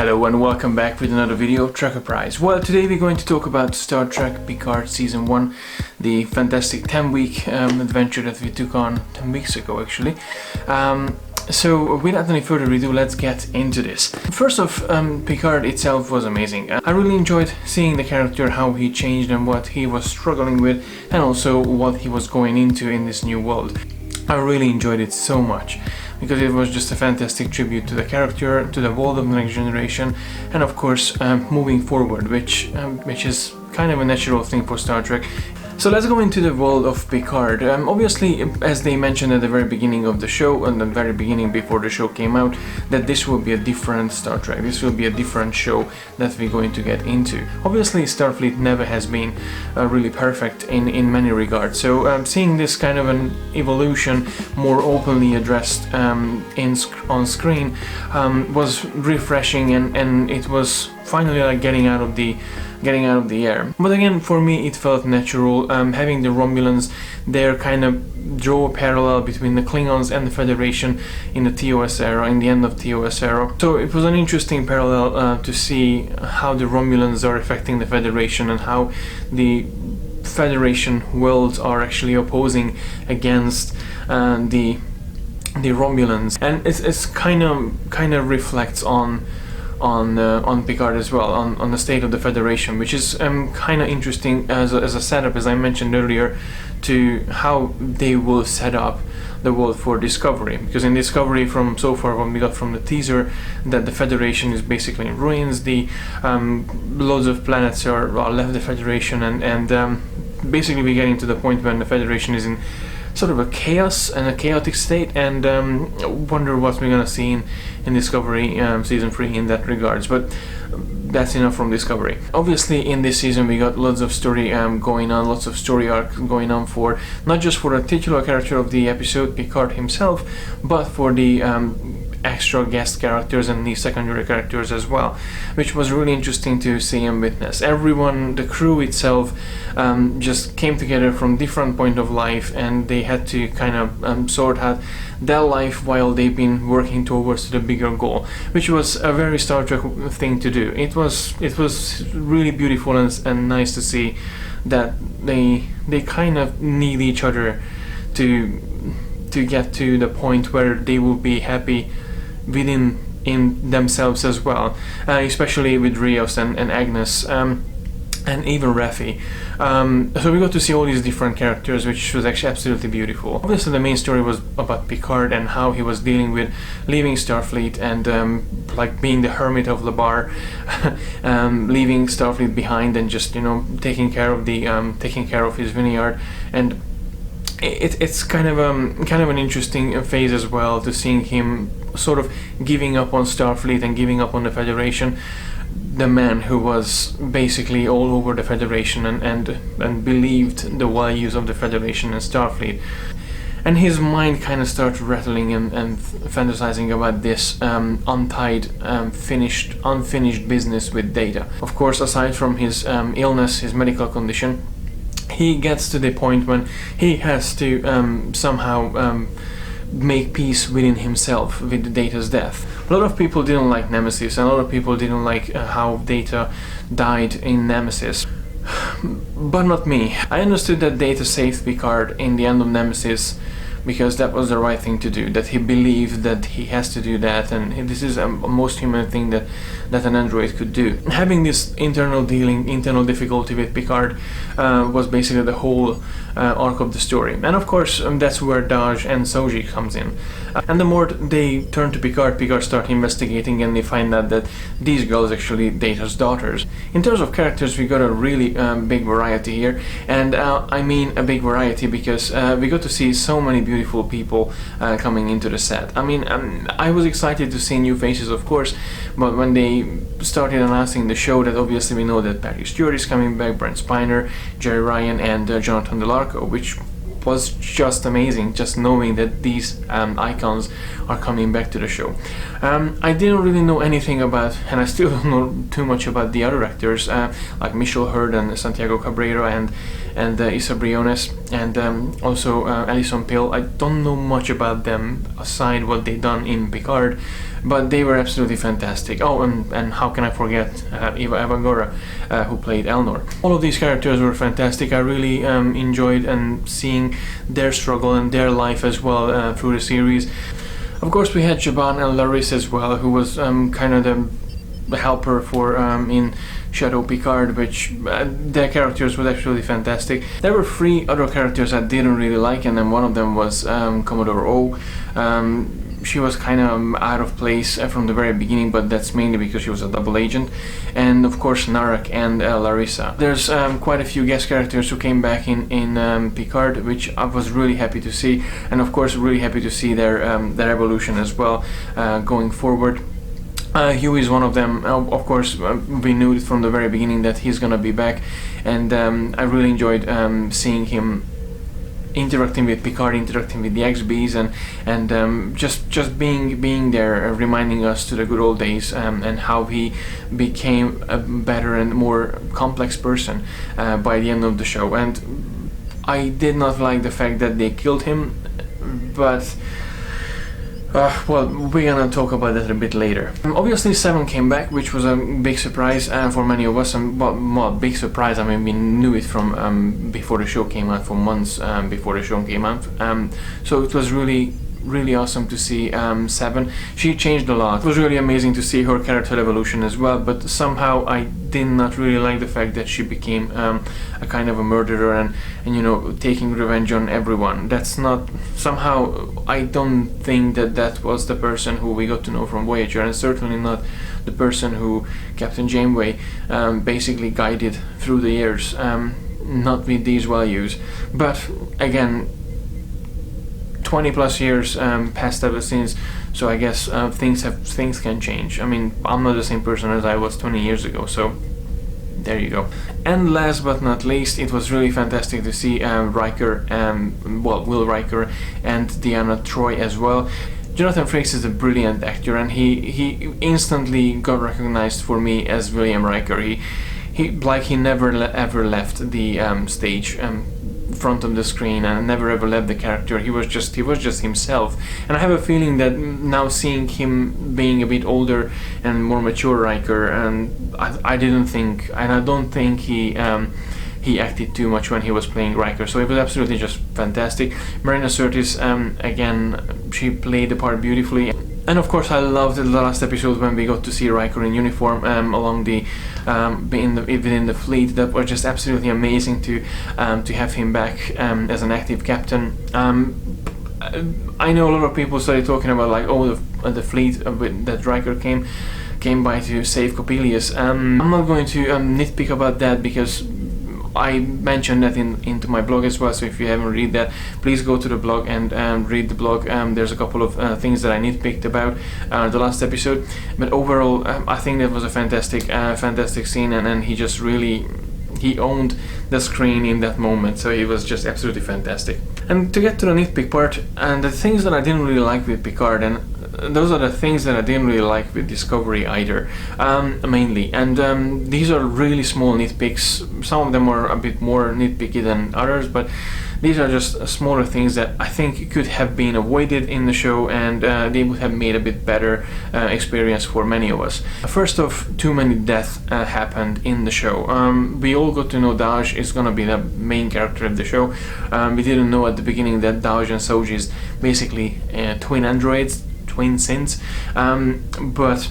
Hello and welcome back with another video of TREKKERPRISE. Well, today we're going to talk about Star Trek Picard Season 1, the fantastic 10-week adventure that we took on 10 weeks ago actually. So without any further ado, let's get into this. First off, Picard itself was amazing. I really enjoyed seeing the character, how he changed and what he was struggling with, and also what he was going into in this new world. I really enjoyed it so much, because it was just a fantastic tribute to the character, to the world of the next generation, and of course moving forward, which is kind of a natural thing for Star Trek. So let's go into the world of Picard. Obviously, as they mentioned at the very beginning of the show, and the very beginning before the show came out, that this will be a different Star Trek, this will be a different show that we're going to get into. Obviously, Starfleet never has been really perfect in many regards, so seeing this kind of an evolution more openly addressed on screen was refreshing, and it was finally like getting out of the air. But again, for me it felt natural. Having the Romulans there kind of draw a parallel between the Klingons and the Federation in the TOS era, in the end of TOS era. So it was an interesting parallel to see how the Romulans are affecting the Federation and how the Federation worlds are actually opposing against the Romulans, and it's kind of reflects on Picard as well, on the state of the Federation, which is kind of interesting as a setup, as I mentioned earlier, to how they will set up the world for Discovery. Because in Discovery, from so far what we got from the teaser, that the Federation is basically in ruins. The loads of planets are left the Federation, and basically we're getting to the point when the Federation is in sort of a chaos and a chaotic state, and wonder what we're gonna see in Discovery Season 3 in that regards. But that's enough from Discovery. Obviously in this season we got lots of story going on, lots of story arc going on, for not just for the titular character of the episode, Picard himself, but for the extra guest characters and the secondary characters as well, which was really interesting to see and witness. Everyone, the crew itself, just came together from different point of life, and they had to kind of sort out their life while they've been working towards the bigger goal, which was a very Star Trek thing to do. It was really beautiful and nice to see that they kind of need each other to get to the point where they will be happy within themselves as well, especially with Rios and Agnes, and even Raffi. So we got to see all these different characters, which was actually absolutely beautiful. Obviously the main story was about Picard and how he was dealing with leaving Starfleet and like being the hermit of the bar, leaving Starfleet behind and just, you know, taking care of his vineyard. And it's kind of an interesting phase as well, to seeing him sort of giving up on Starfleet and giving up on the Federation, the man who was basically all over the Federation and believed the values of the Federation and Starfleet. And his mind kind of started rattling and fantasizing about this unfinished business with Data. Of course, aside from his illness, his medical condition, he gets to the point when he has to somehow make peace within himself with Data's death. A lot of people didn't like Nemesis, and a lot of people didn't like how Data died in Nemesis. But not me. I understood that Data saved Picard in the end of Nemesis because that was the right thing to do, that he believed that he has to do that, and this is a most human thing that an android could do. Having this internal difficulty with Picard was basically the whole arc of the story. And of course that's where Daj and Soji comes in. And the more they turn to Picard start investigating, and they find out that these girls actually Data's daughters. In terms of characters, we got a really big variety here, and I mean a big variety because we got to see so many beautiful people coming into the set. I mean, I was excited to see new faces, of course, but when they started announcing the show, that obviously we know that Patrick Stewart is coming back, Brent Spiner, Jerry Ryan, and Jonathan DeLarco, which was just amazing, just knowing that these icons are coming back to the show. I didn't really know anything about, and I still don't know too much about the other actors, like Michelle Hurd and Santiago Cabrera and Issa Briones, and also Alison Pill. I don't know much about them aside what they done in Picard, but they were absolutely fantastic. Oh, and how can I forget Eva Evagora, who played Elnor. All of these characters were fantastic. I really enjoyed seeing their struggle and their life as well through the series. Of course, we had Jaban and Laris as well, who was kind of the helper for in Shadow Picard, which their characters were actually fantastic. There were 3 other characters I didn't really like, and then one of them was Commodore O. She was kind of out of place from the very beginning, but that's mainly because she was a double agent. And of course Narak and Larissa. There's quite a few guest characters who came back in Picard, which I was really happy to see, and of course really happy to see their evolution as well going forward. Hugh is one of them. Of course, we knew from the very beginning that he's gonna be back, and I really enjoyed seeing him interacting with Picard, interacting with the XBs, and just being there, reminding us to the good old days, and how he became a better and more complex person by the end of the show. And I did not like the fact that they killed him, but well, we're gonna talk about that a bit later. Obviously 7 came back, which was a big surprise for many of us, and well, big surprise, I mean, we knew it from before the show came out, for months before the show came out, so it was really awesome to see 7. She changed a lot. It was really amazing to see her character evolution as well, but somehow I did not really like the fact that she became a kind of a murderer and you know, taking revenge on everyone. That's not, somehow I don't think that was the person who we got to know from Voyager, and certainly not the person who Captain Janeway basically guided through the years, not with these values. But again, 20 plus years passed ever since, so I guess things can change. I mean, I'm not the same person as I was 20 years ago, so there you go. And last but not least, it was really fantastic to see Riker, Will Riker and Deanna Troi as well. Jonathan Frakes is a brilliant actor, and he instantly got recognized for me as William Riker. He never ever left the stage front of the screen, and never ever left the character. He was just himself, and I have a feeling that now, seeing him being a bit older and more mature Riker, and I don't think he acted too much when he was playing Riker, so it was absolutely just fantastic. Marina Sirtis, again, she played the part beautifully. And of course I loved the last episode when we got to see Riker in uniform along the within the fleet. That was just absolutely amazing to have him back as an active captain. I know a lot of people started talking about, like, oh, the fleet that Riker came by to save Coppelius. I'm not going to nitpick about that, because I mentioned that into my blog as well, so if you haven't read that, please go to the blog and read the blog. There's a couple of things that I nitpicked about the last episode, but overall I think that was a fantastic scene, and he just really owned the screen in that moment, so it was just absolutely fantastic. And to get to the nitpick part, and the things that I didn't really like with Picard, and those are the things that I didn't really like with Discovery either, mainly. And these are really small nitpicks. Some of them are a bit more nitpicky than others, but these are just smaller things that I think could have been avoided in the show, and they would have made a bit better experience for many of us. First off, too many deaths happened in the show. We all got to know Dahj is gonna be the main character of the show. We didn't know at the beginning that Dahj and Soji is basically twin androids, twin sins, but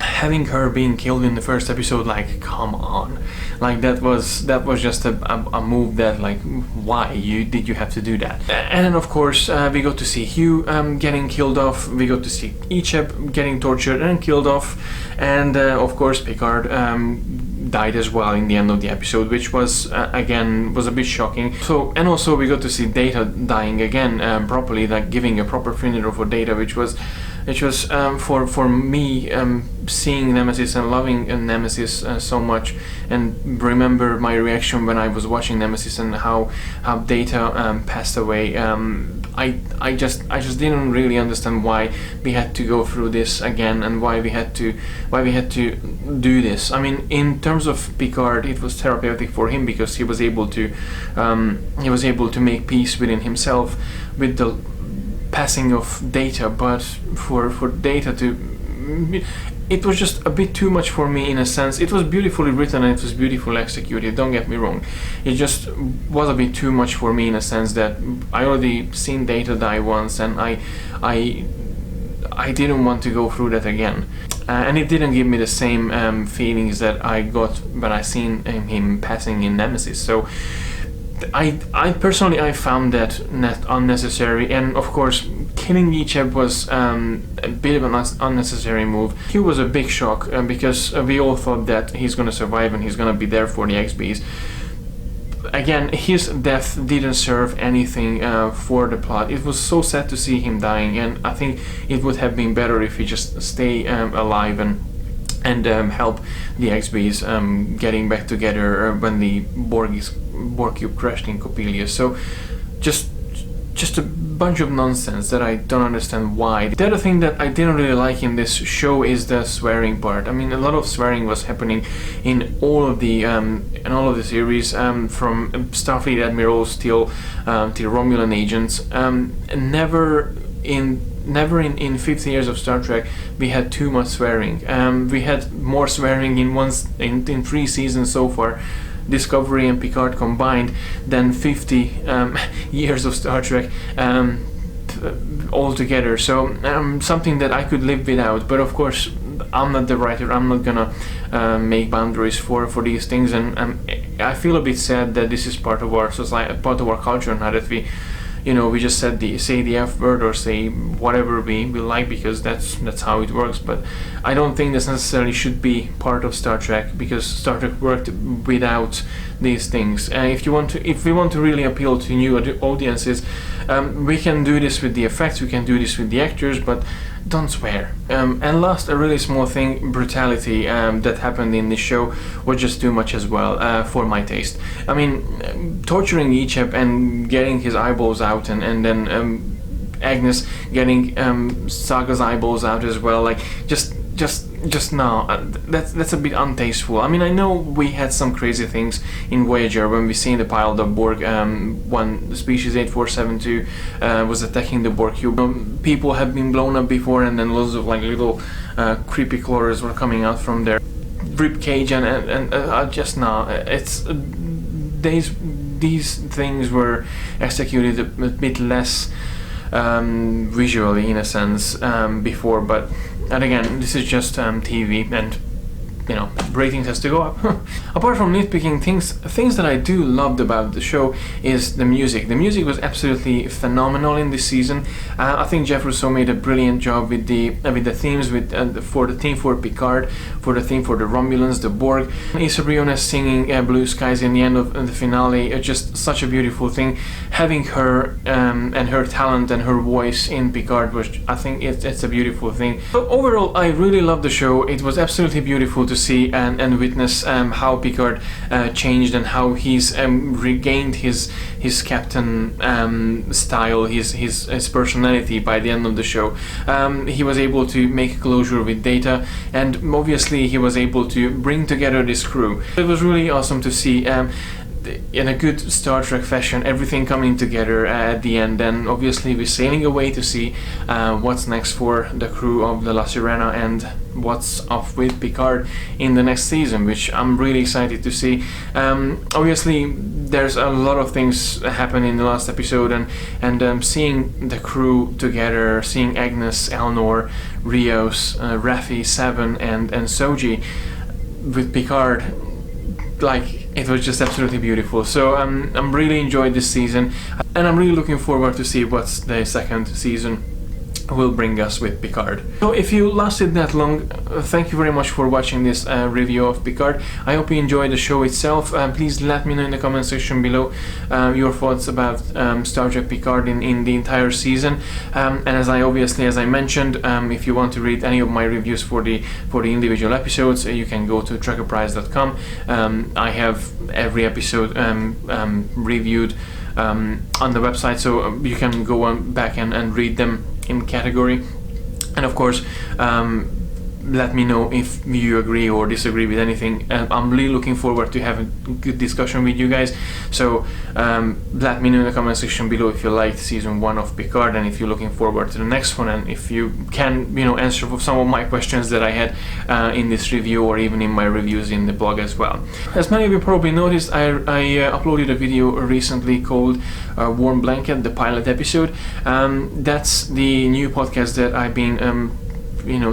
having her being killed in the first episode, like, come on, like, that was just a move that, like, why did you have to do that? And then of course we got to see Hugh getting killed off, we got to see Icheb getting tortured and killed off, and of course Picard died as well in the end of the episode, which was again a bit shocking. So, and also we got to see Data dying again properly, like giving a proper funeral for Data, which was for me, seeing Nemesis and loving Nemesis so much, and remember my reaction when I was watching Nemesis and how Data passed away. I just didn't really understand why we had to go through this again, and why we had to do this. I mean, in terms of Picard, it was therapeutic for him because he was able to make peace within himself with the passing of Data. But for Data to, it was just a bit too much for me in a sense. It was beautifully written and it was beautifully executed, don't get me wrong. It just was a bit too much for me in a sense that I already seen Data die once, and I didn't want to go through that again. And it didn't give me the same feelings that I got when I seen him passing in Nemesis. So I personally, I found that not unnecessary, and of course killing Icheb was a bit of an unnecessary move. He was a big shock because we all thought that he's gonna survive and he's gonna be there for the XBs. Again, his death didn't serve anything for the plot. It was so sad to see him dying, and I think it would have been better if he just stay alive and help the XBs getting back together when the Borg cube crashed in Coppelia. So just a bunch of nonsense that I don't understand why. The other thing that I didn't really like in this show is the swearing part. I mean, a lot of swearing was happening in all of the series, from Starfleet admirals till Romulan agents. Never in 50 years of Star Trek we had too much swearing. We had more swearing in 3 seasons so far, Discovery and Picard combined, than 50 years of Star Trek all together. So something that I could live without. But of course, I'm not the writer. I'm not gonna make boundaries for these things, and I feel a bit sad that this is part of our society, part of our culture now, that we just say the F word or say whatever we like, because that's how it works. But I don't think this necessarily should be part of Star Trek, because Star Trek worked without these things. If we want to really appeal to new audiences, we can do this with the effects, we can do this with the actors, but don't swear. And last, a really small thing, brutality that happened in this show was just too much as well for my taste. I mean, torturing Icheb and getting his eyeballs out, and then Agnes getting Saga's eyeballs out as well, like just no, that's a bit untasteful. I mean, I know we had some crazy things in Voyager when we seen the piled up Borg, when species 8472 was attacking the Borg cube. People have been blown up before, and then lots of like little creepy claws were coming out from their rib cage, and just no, it's these things were executed a bit less visually in a sense before, but. And again, this is just TV, and ratings has to go up. Apart from nitpicking things that I do loved about the show is the music. The music was absolutely phenomenal in this season. I think Jeff Russo made a brilliant job with the themes, for the theme for Picard, for the theme for the Romulans, the Borg. Issa Briones singing Blue Skies in the end of the finale, just such a beautiful thing. Having her and her talent and her voice in Picard was, I think it's a beautiful thing. But overall, I really loved the show. It was absolutely beautiful to see and witness how Picard changed, and how he's regained his captain style, his personality by the end of the show. He was able to make closure with Data, and obviously he was able to bring together this crew. It was really awesome to see in a good Star Trek fashion, everything coming together at the end. And obviously we're sailing away to see what's next for the crew of the La Sirena, and what's up with Picard in the next season, which I'm really excited to see. Obviously there's a lot of things happen in the last episode, and seeing the crew together, seeing Agnes, Elnor, Rios, Raffi, Seven, and Soji with Picard, like, it was just absolutely beautiful. So I'm really enjoyed this season, and I'm really looking forward to see what's the second season will bring us with Picard. So if you lasted that long, thank you very much for watching this review of Picard. I hope you enjoyed the show itself. Please let me know in the comment section below your thoughts about Star Trek Picard in the entire season. And as I mentioned, if you want to read any of my reviews for the individual episodes, you can go to TREKKERPRISE.com. I have every episode reviewed on the website, so you can go on back and read them in category. And of course, let me know if you agree or disagree with anything. I'm really looking forward to having a good discussion with you guys, so let me know in the comment section below if you liked season 1 of Picard, and if you're looking forward to the next one, and if you can, you know, answer some of my questions that I had in this review, or even in my reviews in the blog as well. As many of you probably noticed, I uploaded a video recently called Warm Blanket, the pilot episode. That's the new podcast that I've been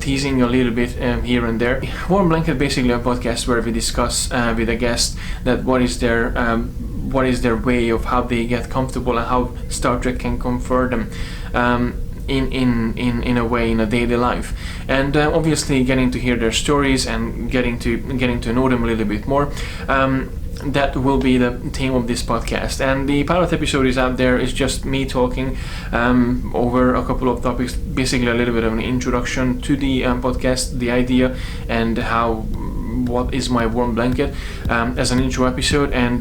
teasing a little bit here and there. Warm Blanket, basically a podcast where we discuss with a guest that what is their way of how they get comfortable and how Star Trek can comfort them in a way in a daily life, and obviously getting to hear their stories and getting to know them a little bit more. That will be the theme of this podcast, and the pilot episode is out there. It's just me talking over a couple of topics, basically a little bit of an introduction to the podcast, the idea, and what is my warm blanket as an intro episode. And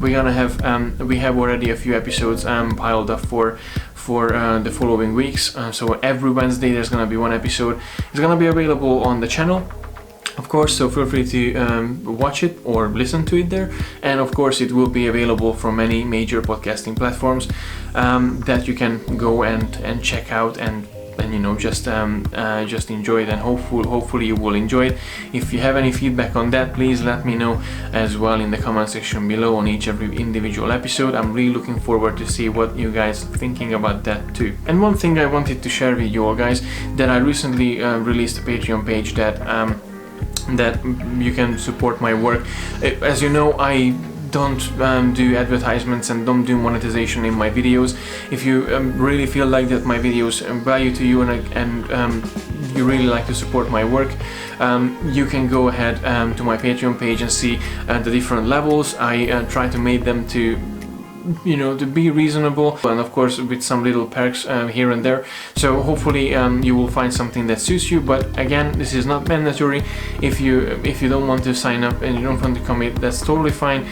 we're gonna have we have already a few episodes piled up for the following weeks, so every Wednesday there's gonna be one episode. It's gonna be available on the channel, of course, so feel free to watch it or listen to it there. And of course it will be available from many major podcasting platforms that you can go and check out and just enjoy it, and hopefully you will enjoy it. If you have any feedback on that, please let me know as well in the comment section below on every individual episode. I'm really looking forward to see what you guys are thinking about that too. And one thing I wanted to share with you all guys, that I recently released a Patreon page that you can support my work. As you know, I don't do advertisements and don't do monetization in my videos. If you really feel like that my videos value to you and you really like to support my work, you can go ahead to my Patreon page and see the different levels. I try to make them to be reasonable, and of course with some little perks here and there. So hopefully you will find something that suits you, but again, this is not mandatory. If you don't want to sign up and you don't want to commit, that's totally fine.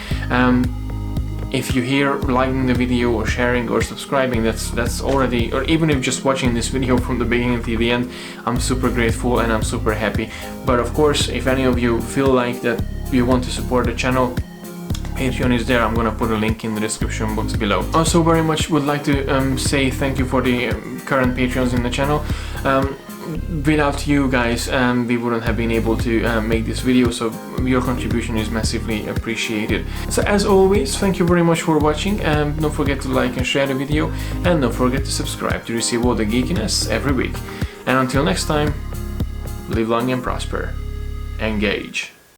If you hear liking the video or sharing or subscribing, that's already, or even if just watching this video from the beginning to the end, I'm super grateful and I'm super happy. But of course, if any of you feel like that you want to support the channel, Patreon is there. I'm gonna put a link in the description box below. Also, very much would like to say thank you for the current Patreons in the channel. Without you guys, we wouldn't have been able to make this video, so your contribution is massively appreciated. So as always, thank you very much for watching, and don't forget to like and share the video, and don't forget to subscribe to receive all the geekiness every week. And until next time, live long and prosper. Engage.